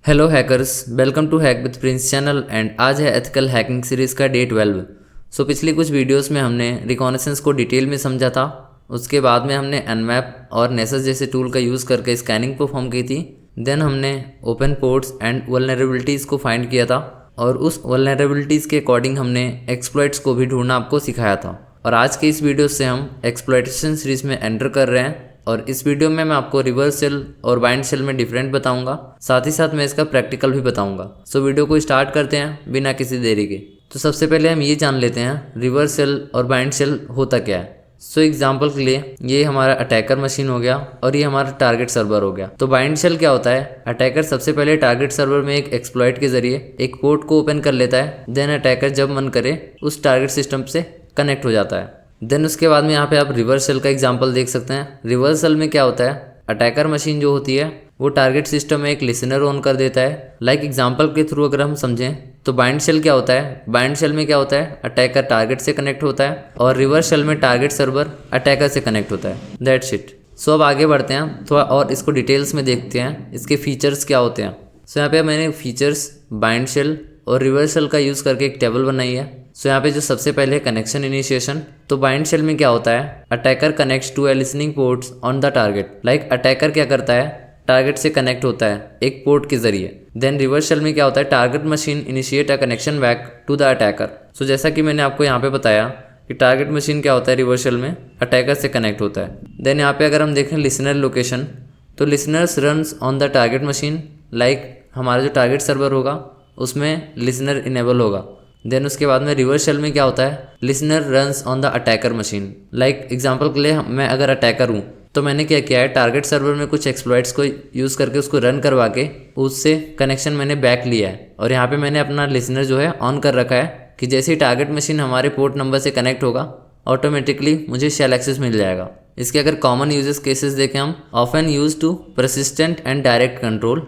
Hello hackers, welcome to hack with Prince channel and आज है ethical hacking series का day 12। पिछली कुछ वीडियोस में हमने रिकॉनेसेंस को डिटेल में समझा था। उसके बाद में हमने एनमैप और नेसेस जैसे टूल का यूज़ करके स्कैनिंग परफॉर्म की थी। देन हमने ओपन पोर्ट्स एंड वल्नरेबिलिटीज़ को फाइंड किया था और उस वल्नरेबिलिटीज़ के अकॉर्डिंग हमने एक्सप्लॉइट्स को भी ढूंढना आपको सिखाया था। और आज के इस वीडियो से हम एक्सप्लॉइटेशन सीरीज़ में एंटर कर रहे हैं और इस वीडियो में मैं आपको रिवर्स शेल और बाइंड शेल में डिफरेंट बताऊंगा, साथ ही साथ मैं इसका प्रैक्टिकल भी बताऊंगा। वीडियो को स्टार्ट करते हैं बिना किसी देरी के। तो सबसे पहले हम ये जान लेते हैं रिवर्स शेल और बाइंड शेल होता क्या है। एग्जांपल के लिए ये हमारा अटैकर मशीन हो गया और ये हमारा टारगेट सर्वर हो गया। तो बाइंड शेल क्या होता है? अटैकर सबसे पहले टारगेट सर्वर में एक एक्सप्लॉइट के जरिए एक पोर्ट को ओपन कर लेता है। देन अटैकर जब मन करे उस टारगेट सिस्टम से कनेक्ट हो जाता है। देन उसके बाद में यहाँ पे आप रिवर्स शेल का एग्जांपल देख सकते हैं। रिवर्स शेल में क्या होता है? अटैकर मशीन जो होती है वो टारगेट सिस्टम में एक लिसनर ऑन कर देता है। एग्जांपल के थ्रू अगर हम समझें तो बाइंड शेल क्या होता है? बाइंड शेल में क्या होता है? अटैकर टारगेट से कनेक्ट होता है और रिवर्स शेल में टारगेट सर्वर अटैकर से कनेक्ट होता है। That's it. अब आगे बढ़ते हैं थोड़ा और इसको डिटेल्स में देखते हैं, इसके फीचर्स क्या होते हैं। यहाँ पे मैंने फीचर्स बाइंड शेल और रिवर्स शेल का यूज़ करके एक टेबल बनाई है। यहाँ पे जो सबसे पहले कनेक्शन इनिशिएशन, तो बाइंड शेल में क्या होता है? Attacker connects to a listening ports on the target. Attacker क्या करता है? टारगेट से कनेक्ट होता है एक पोर्ट के जरिए। देन रिवर्स शेल में क्या होता है? Target machine initiate a connection back to the attacker. जैसा कि मैंने आपको यहाँ पे बताया कि टारगेट मशीन क्या होता है रिवर्स शेल में? अटैकर से कनेक्ट होता है। देन यहाँ पे अगर हम देखें लिसनर लोकेशन, तो listeners runs on the target machine. हमारा जो टारगेट सर्वर होगा उसमें लिसनर इनेबल होगा। देन उसके बाद में रिवर्स शेल में क्या होता है? Listener runs on the attacker machine. Example के लिए मैं अगर अटैकर हूँ तो मैंने क्या किया है? टारगेट सर्वर में कुछ एक्सप्लॉइट्स को यूज़ करके उसको रन करवा के उससे कनेक्शन मैंने बैक लिया है और यहाँ पे मैंने अपना लिसनर जो है ऑन कर रखा है कि जैसे ही टारगेट मशीन हमारे पोर्ट नंबर से कनेक्ट होगा ऑटोमेटिकली मुझे शेल एक्सेस मिल जाएगा। इसके अगर कॉमन यूजेस केसेस देखें हम, often use to persistent and direct control,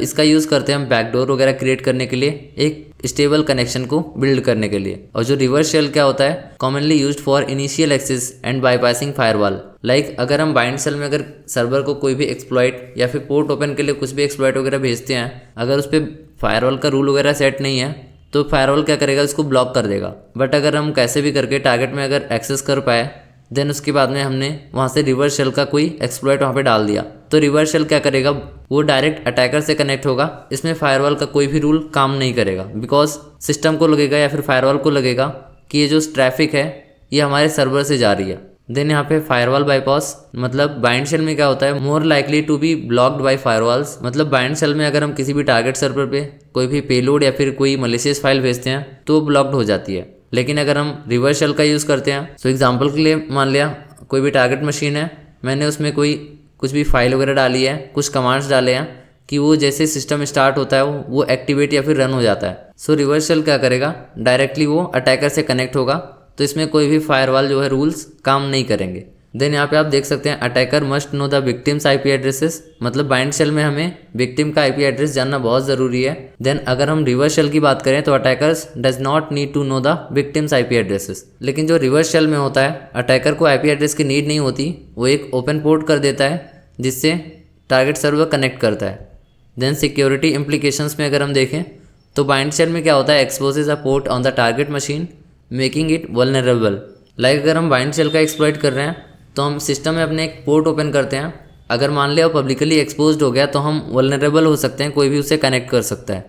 इसका यूज़ करते हैं हम बैकडोर वगैरह क्रिएट करने के लिए, एक स्टेबल कनेक्शन को बिल्ड करने के लिए। और जो रिवर्स शेल क्या होता है? Commonly used for initial access and bypassing firewall. अगर हम बाइंड शेल में अगर सर्वर को कोई भी एक्सप्लॉइट या फिर पोर्ट ओपन के लिए कुछ भी एक्सप्लॉइट वगैरह भेजते हैं, अगर उस पर फायरवॉल का रूल वगैरह सेट नहीं है तो फायरवॉल क्या करेगा? इसको ब्लॉक कर देगा। बट अगर हम कैसे भी करके टारगेट में अगर एक्सेस कर पाए, देन उसके बाद में हमने वहाँ से रिवर्स शेल का कोई एक्सप्लॉइट वहाँ पे डाल दिया, तो रिवर्स शेल क्या करेगा? वो डायरेक्ट अटैकर से कनेक्ट होगा। इसमें फायरवॉल का कोई भी रूल काम नहीं करेगा, बिकॉज सिस्टम को लगेगा या फिर फायरवॉल को लगेगा कि ये जो ट्रैफिक है ये हमारे सर्वर से जा रही है। देन यहाँ पे फायरवॉल बाईपास, बाइंड शेल में क्या होता है? More likely to be blocked by firewalls. Bind shell में अगर हम किसी भी टारगेट सर्वर पे कोई भी पेलोड या फिर कोई मलिशियस फाइल भेजते हैं तो वो ब्लॉक्ड हो जाती है। लेकिन अगर हम रिवर्स शेल का यूज़ करते हैं, एग्जांपल के लिए मान लिया कोई भी टारगेट मशीन है, मैंने उसमें कुछ भी फाइल वगैरह डाली है, कुछ कमांड्स डाले हैं कि वो जैसे सिस्टम स्टार्ट होता है वो एक्टिवेट या फिर रन हो जाता है। रिवर्स शेल क्या करेगा? डायरेक्टली वो अटैकर से कनेक्ट होगा, तो इसमें कोई भी फायरवॉल जो है रूल्स काम नहीं करेंगे। देन यहाँ पे आप देख सकते हैं attacker must know the victim's IP addresses. Bind shell में हमें विक्टिम का आईपी एड्रेस जानना बहुत ज़रूरी है। देन अगर हम रिवर्स शेल की बात करें तो attackers does not need to know the victim's IP addresses. लेकिन जो रिवर्स शेल में होता है, अटैकर को आईपी एड्रेस की नीड नहीं होती, वो एक ओपन पोर्ट कर देता है जिससे टारगेट सर्वर कनेक्ट करता है। देन सिक्योरिटी इम्प्लीकेशंस में अगर हम देखें तो बाइंड शेल में क्या होता है? Exposes a port on the target machine making it vulnerable. अगर हम बाइंड शेल का एक्सप्लॉइट कर रहे हैं तो हम सिस्टम में अपने एक पोर्ट ओपन करते हैं, अगर मान लिया वो पब्लिकली एक्सपोज्ड हो गया तो हम वल्नरेबल हो सकते हैं, कोई भी उसे कनेक्ट कर सकता है।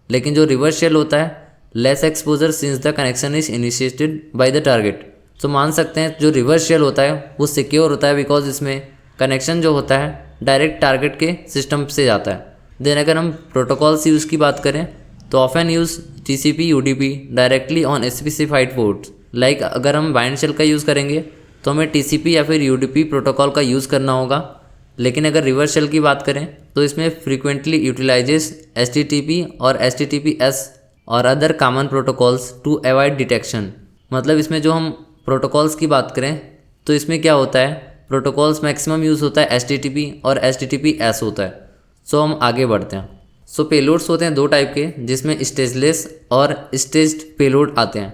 लेकिन जो रिवर्स शेल होता है, less exposure since the connection is initiated by the target. मान सकते हैं जो रिवर्स शेल होता है वो सिक्योर होता है, बिकॉज इसमें कनेक्शन जो होता है डायरेक्ट टारगेट के सिस्टम से जाता है। देन अगर हम प्रोटोकॉल्स यूज़ की बात करें तो often use TCP UDP directly on specified ports. अगर हम बाइंड शेल का यूज़ करेंगे तो हमें TCP या फिर UDP प्रोटोकॉल का यूज़ करना होगा। लेकिन अगर रिवर्स शेल की बात करें तो इसमें फ्रीक्वेंटली यूटिलाइजेस HTTP और HTTPS और other common protocols to avoid detection. इसमें जो हम प्रोटोकॉल्स की बात करें तो इसमें क्या होता है? प्रोटोकॉल्स मैक्सिमम यूज़ होता है HTTP और HTTPS होता है। हम आगे बढ़ते हैं। पेलोड्स होते हैं दो टाइप के, जिसमें स्टेजलेस और स्टेज्ड पेलोड आते हैं।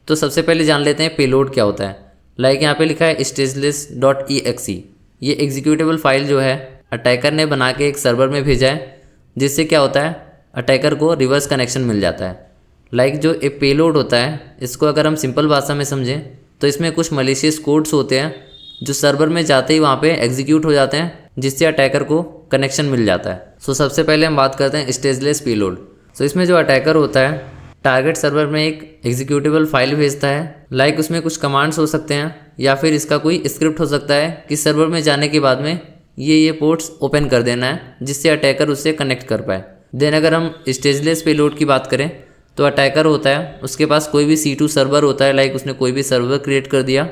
तो सबसे पहले जान लेते हैं पेलोड क्या होता है। यहाँ पे लिखा है stageless.exe। ये एग्जीक्यूटेबल फाइल जो है अटैकर ने बना के एक सर्वर में भेजा है जिससे क्या होता है, अटैकर को रिवर्स कनेक्शन मिल जाता है। लाइक जो एक पेलोड होता है, इसको अगर हम सिंपल भाषा में समझें तो इसमें कुछ मलिशियस कोड्स होते हैं जो सर्वर में जाते ही वहाँ पे एग्जीक्यूट हो जाते हैं, जिससे अटैकर को कनेक्शन मिल जाता है। सो सबसे पहले हम बात करते हैं स्टेजलेस पेलोड। सो इसमें जो अटैकर होता है, टारगेट सर्वर में एक एग्जीक्यूटेबल फाइल भेजता है। लाइक उसमें कुछ कमांड्स हो सकते हैं या फिर इसका कोई स्क्रिप्ट हो सकता है कि सर्वर में जाने के बाद में ये पोर्ट्स ओपन कर देना है, जिससे अटैकर उससे कनेक्ट कर पाए। देन अगर हम स्टेजलेस पेलोड की बात करें तो अटैकर होता है, उसके पास कोई भी C2 सर्वर होता है, लाइक उसने कोई भी सर्वर क्रिएट कर दिया।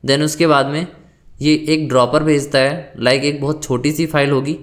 देन उसके बाद में ये एक ड्रॉपर भेजता है, लाइक एक बहुत छोटी सी फाइल होगी।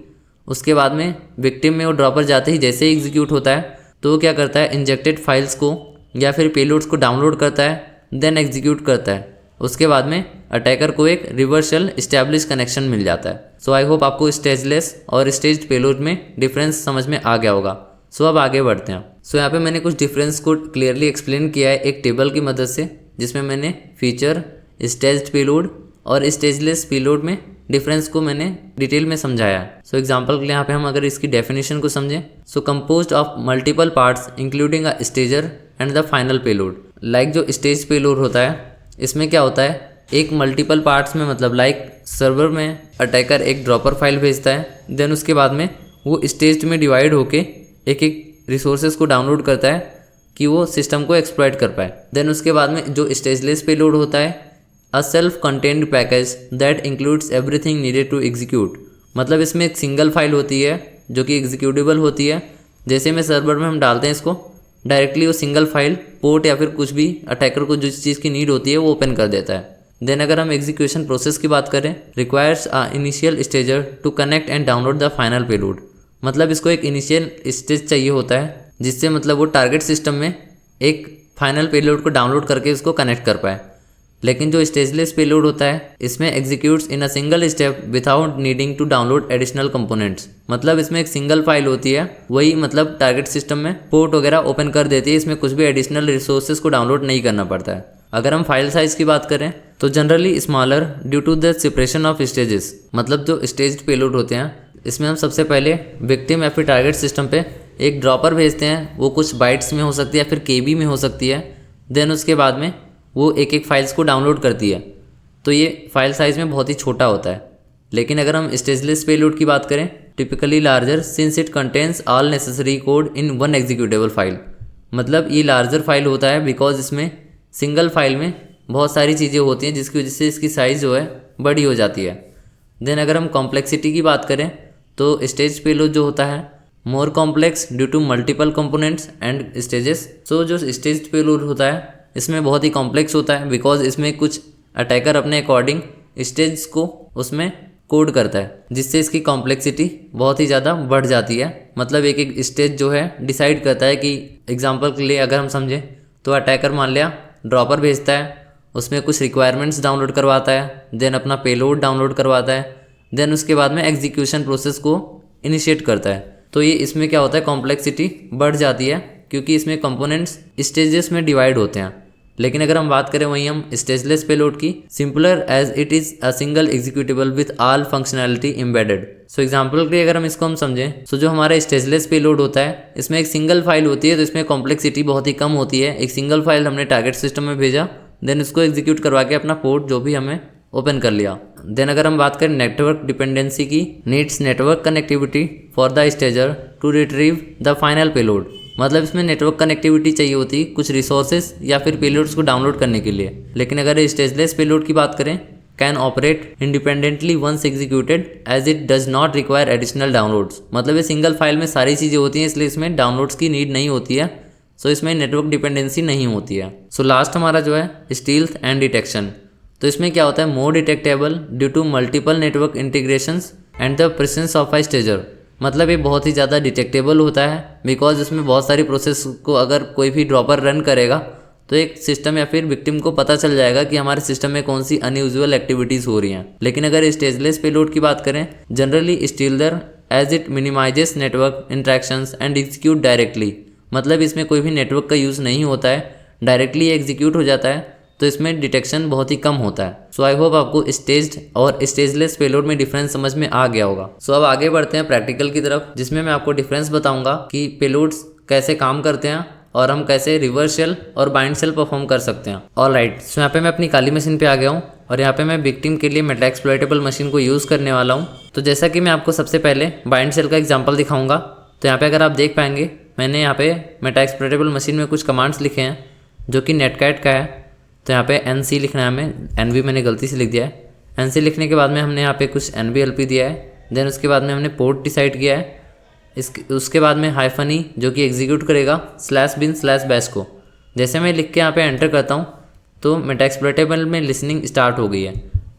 उसके बाद में विक्टिम में वो ड्रॉपर जाते ही जैसे ही एग्जीक्यूट होता है तो वो क्या करता है, इंजेक्टेड फाइल्स को या फिर पेलोड्स को डाउनलोड करता है, देन एग्जीक्यूट करता है। उसके बाद में अटैकर को एक रिवर्सल इस्टेब्लिश कनेक्शन मिल जाता है। सो आई होप आपको स्टेजलेस और स्टेज्ड पेलोड में डिफरेंस समझ में आ गया होगा। सो अब आगे बढ़ते हैं। सो यहाँ पे मैंने कुछ डिफरेंस को क्लियरली एक्सप्लेन किया है एक टेबल की मदद से, जिसमें मैंने फीचर, स्टेज्ड पेलोड और स्टेजलेस पेलोड में डिफरेंस को मैंने डिटेल में समझाया है। सो एग्जांपल के लिए यहाँ पे हम अगर इसकी डेफिनेशन को समझें, so composed of multiple parts including a stager and the final payload. Like जो स्टेज पेलोड होता है, इसमें क्या होता है, एक मल्टीपल पार्ट्स में मतलब लाइक सर्वर में अटैकर एक ड्रॉपर फाइल भेजता है, देन उसके बाद में वो स्टेज में डिवाइड होके एक एक रिसोर्सेज को डाउनलोड करता है कि वो सिस्टम को एक्सप्लॉइट कर पाए। देन उसके बाद में जो स्टेजलेस पेलोड होता है, a self contained package that includes everything needed to execute. मतलब इसमें एक सिंगल फाइल होती है जो कि एग्जीक्यूटेबल होती है। जैसे में सर्वर में हम डालते हैं इसको, डायरेक्टली वो सिंगल फाइल पोर्ट या फिर कुछ भी अटैकर को जिस चीज़ की नीड होती है वो ओपन कर देता है। देन अगर हम एग्जीक्यूशन प्रोसेस की बात करें, requires a initial stager to connect and download the final payload. मतलब इसको एक इनिशियल स्टेज चाहिए होता है जिससे मतलब वो टारगेट सिस्टम में एक फाइनल पेलोड को डाउनलोड करके उसको कनेक्ट कर पाए। लेकिन जो स्टेजलेस पेलोड होता है, इसमें executes in a single step without needing to download additional components. मतलब इसमें एक सिंगल फाइल होती है, वही मतलब टारगेट सिस्टम में पोर्ट वगैरह ओपन कर देती है, इसमें कुछ भी एडिशनल रिसोर्सेज को डाउनलोड नहीं करना पड़ता है। अगर हम फाइल साइज की बात करें तो generally smaller due to the separation of stages. मतलब जो स्टेज्ड पेलोड होते हैं, इसमें हम सबसे पहले विक्टिम या फिर टारगेट सिस्टम पे एक ड्रॉपर भेजते हैं, वो कुछ बाइट्स में हो सकती है या फिर KB में हो सकती है। देन उसके बाद में वो एक एक फाइल्स को डाउनलोड करती है, तो ये फाइल साइज़ में बहुत ही छोटा होता है। लेकिन अगर हम स्टेजलेस पेलोड की बात करें, typically larger since it contains all necessary code in one executable file. मतलब ये लार्जर फाइल होता है बिकॉज इसमें सिंगल फाइल में बहुत सारी चीज़ें होती हैं, जिसकी वजह से इसकी साइज़ जो है बड़ी हो जाती है। देन अगर हम कॉम्प्लेक्सिटी की बात करें तो स्टेज पेलोड जो होता है more complex due to multiple components and stages. So जो स्टेज पेलोड होता है इसमें बहुत ही कॉम्प्लेक्स होता है बिकॉज इसमें कुछ अटैकर अपने अकॉर्डिंग स्टेज को उसमें कोड करता है, जिससे इसकी कॉम्प्लेक्सिटी बहुत ही ज़्यादा बढ़ जाती है। मतलब एक एक स्टेज जो है डिसाइड करता है कि एग्जांपल के लिए अगर हम समझें तो अटैकर मान लिया ड्रॉपर भेजता है, उसमें कुछ रिक्वायरमेंट्स डाउनलोड करवाता है, देन अपना पेलोड डाउनलोड करवाता है, देन उसके बाद में एग्जीक्यूशन प्रोसेस को इनिशिएट करता है। तो ये इसमें क्या होता है, कॉम्प्लेक्सिटी बढ़ जाती है क्योंकि इसमें कंपोनेंट्स स्टेजेस में डिवाइड होते हैं। लेकिन अगर हम बात करें वहीं हम स्टेजलेस पेलोड की, simpler as it is a single executable with all functionality embedded. So example के लिए अगर हम इसको हम समझें, सो जो हमारा स्टेजलेस पेलोड होता है इसमें एक सिंगल फाइल होती है, तो इसमें कॉम्प्लेक्सिटी बहुत ही कम होती है। एक सिंगल फाइल हमने टारगेट सिस्टम में भेजा, देन उसको एग्जीक्यूट करवा के अपना पोर्ट जो भी हमें ओपन कर लिया। देन अगर हम बात करें नेटवर्क डिपेंडेंसी की, needs network connectivity for the stager to retrieve the final payload. मतलब इसमें नेटवर्क कनेक्टिविटी चाहिए होती कुछ रिसोर्सेज या फिर पेलोड्स को डाउनलोड करने के लिए। लेकिन अगर स्टेजलेस पेलोड की बात करें, can operate independently once executed as it does not require additional downloads. मतलब ये सिंगल फाइल में सारी चीज़ें होती हैं, इसलिए इसमें डाउनलोड्स की नीड नहीं होती है। सो इसमें नेटवर्क डिपेंडेंसी नहीं होती है। सो लास्ट हमारा जो है स्टील्थ एंड डिटेक्शन। तो इसमें क्या होता है, more detectable due to multiple network integrations and the presence of a stager. मतलब ये बहुत ही ज़्यादा डिटेक्टेबल होता है बिकॉज इसमें बहुत सारी प्रोसेस को अगर कोई भी ड्रॉपर रन करेगा तो एक सिस्टम या फिर विक्टिम को पता चल जाएगा कि हमारे सिस्टम में कौन सी अनयूजुअल एक्टिविटीज़ हो रही हैं। लेकिन अगर स्टेजलेस पेलोड की बात करें, generally stealthier as it minimises network interactions and execute directly. मतलब इसमें कोई भी नेटवर्क का यूज़ नहीं होता है, डायरेक्टली एग्जीक्यूट हो जाता है। तो इसमें डिटेक्शन बहुत ही कम होता है। सो आई होप आपको स्टेज्ड और स्टेजलेस पेलोड में डिफरेंस समझ में आ गया होगा। सो अब आगे बढ़ते हैं प्रैक्टिकल की तरफ, जिसमें मैं आपको डिफरेंस बताऊंगा कि पेलोड्स कैसे काम करते हैं और हम कैसे रिवर्स शेल और बाइंड शेल परफॉर्म कर सकते हैं। ऑलराइट, सो यहाँ पे मैं अपनी काली मशीन पे आ गया हूँ और यहाँ पे मैं विक्टिम के लिए मेटाएक्सप्लॉइटेबल मशीन को यूज़ करने वाला हूँ। तो जैसा कि मैं आपको सबसे पहले बाइंड शेल का एग्जाम्पल दिखाऊंगा, तो यहाँ पे अगर आप देख पाएंगे मैंने यहाँ पे मेटाएक्सप्लॉइटेबल मशीन में कुछ कमांड्स लिखे हैं जो कि नेटकैट का है। तो यहाँ पे NC लिखना है हमें, NV मैंने गलती से लिख दिया है। NC लिखने के बाद में हमने यहाँ पे कुछ NVLP दिया है। देन उसके बाद में हमने पोर्ट डिसाइड किया है। उसके बाद में -E जो कि एग्जीक्यूट करेगा /bin/bash को। जैसे मैं लिख के यहाँ पे एंटर करता हूँ तो मेटाएक्सप्लॉइटेबल में लिसनिंग स्टार्ट हो गई है।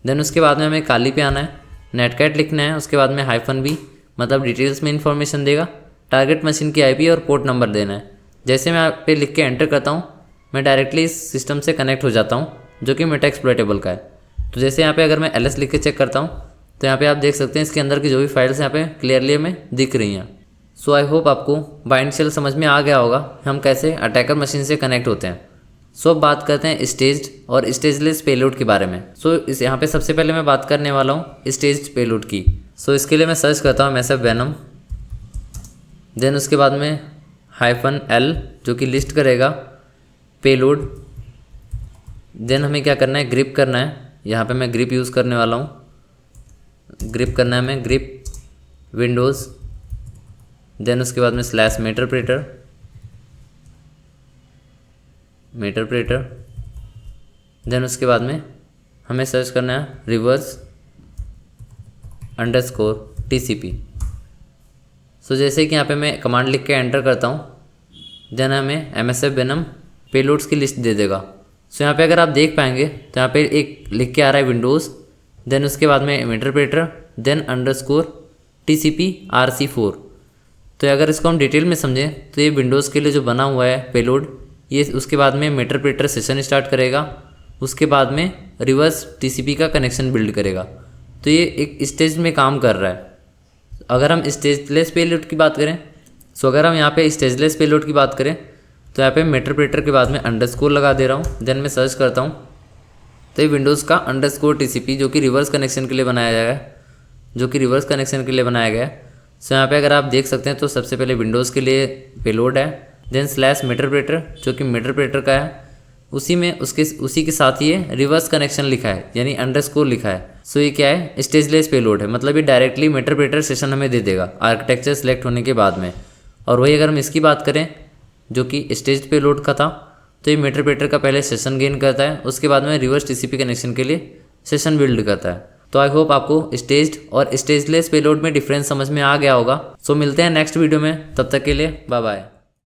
देन उसके बाद में हमें काली पे आना है, नेटकैट लिखना है, उसके बाद में -B मतलब डिटेल्स में इंफॉर्मेशन देगा, टारगेट मशीन की IP और पोर्ट नंबर देना है। जैसे मैं यहाँ पे लिख के एंटर करता हूँ मैं डायरेक्टली इस सिस्टम से कनेक्ट हो जाता हूँ जो कि मेटाएक्सप्लॉइटेबल का है। तो जैसे यहाँ पे अगर मैं LS लिख के चेक करता हूँ तो यहाँ पे आप देख सकते हैं इसके अंदर की जो भी फाइल्स यहाँ पे क्लियरली हमें दिख रही हैं। सो आई होप आपको बाइंड शेल समझ में आ गया होगा हम कैसे अटैकर मशीन से कनेक्ट होते हैं। सो अब बात करते हैं स्टेज्ड और स्टेजलेस पेलोड के बारे में। सो इस यहाँ पे सबसे पहले मैं बात करने वाला हूँ स्टेज्ड पेलोड की। सो इसके लिए मैं सर्च करता हूँ MSF Venom, देन उसके बाद में -L जो कि लिस्ट करेगा पेलोड। देन हमें क्या करना है, ग्रिप करना है। यहाँ पे मैं ग्रिप यूज़ करने वाला हूँ, ग्रिप करना है हमें, ग्रिप विंडोज़। देन उसके बाद में /मेटरप्रेटर। देन उसके बाद में हमें सर्च करना है reverse_TCP। सो जैसे कि यहाँ पे मैं कमांड लिख के एंटर करता हूँ देन हमें MSF Venom पेलोड्स की लिस्ट दे देगा। सो यहाँ पे अगर आप देख पाएंगे तो यहाँ पे एक लिख के आ रहा है विंडोज़, देन उसके बाद में मेटरप्रेटर, देन _TCP RC4। तो अगर इसको हम डिटेल में समझें तो ये विंडोज़ के लिए जो बना हुआ है पेलोड, ये उसके बाद में मेटरप्रेटर सेशन स्टार्ट करेगा, उसके बाद में रिवर्स TCP का कनेक्शन बिल्ड करेगा। तो ये एक स्टेज में काम कर रहा है। अगर हम स्टेजलेस पेलोड की बात करें, सो अगर हम यहाँ पे स्टेजलेस पेलोड की बात करें तो यहाँ पे मेटरप्रेटर के बाद में अंडरस्कोर लगा दे रहा हूँ, देन मैं सर्च करता हूँ तो ये विंडोज़ का _TCP जो कि रिवर्स कनेक्शन के लिए बनाया गया है, सो यहाँ पे अगर आप देख सकते हैं तो सबसे पहले विंडोज़ के लिए पेलोड है, देन /मेटरप्रेटर जो कि मेटरप्रेटर का है, उसी के साथ ये रिवर्स कनेक्शन लिखा है यानी अंडरस्कोर लिखा है। सो ये क्या है, स्टेजलेस पेलोड है, मतलब ये डायरेक्टली मेटरप्रेटर सेशन हमें दे देगा आर्किटेक्चर सेलेक्ट होने के बाद में। और वही अगर हम इसकी बात करें जो कि स्टेज पेलोड का था, तो ये मेटरप्रेटर का पहले सेशन गेन करता है, उसके बाद में रिवर्स TCP कनेक्शन के लिए सेशन बिल्ड करता है। तो आई होप आपको स्टेज्ड और स्टेजलेस पेलोड में डिफरेंस समझ में आ गया होगा। सो मिलते हैं नेक्स्ट वीडियो में, तब तक के लिए बाय बाय।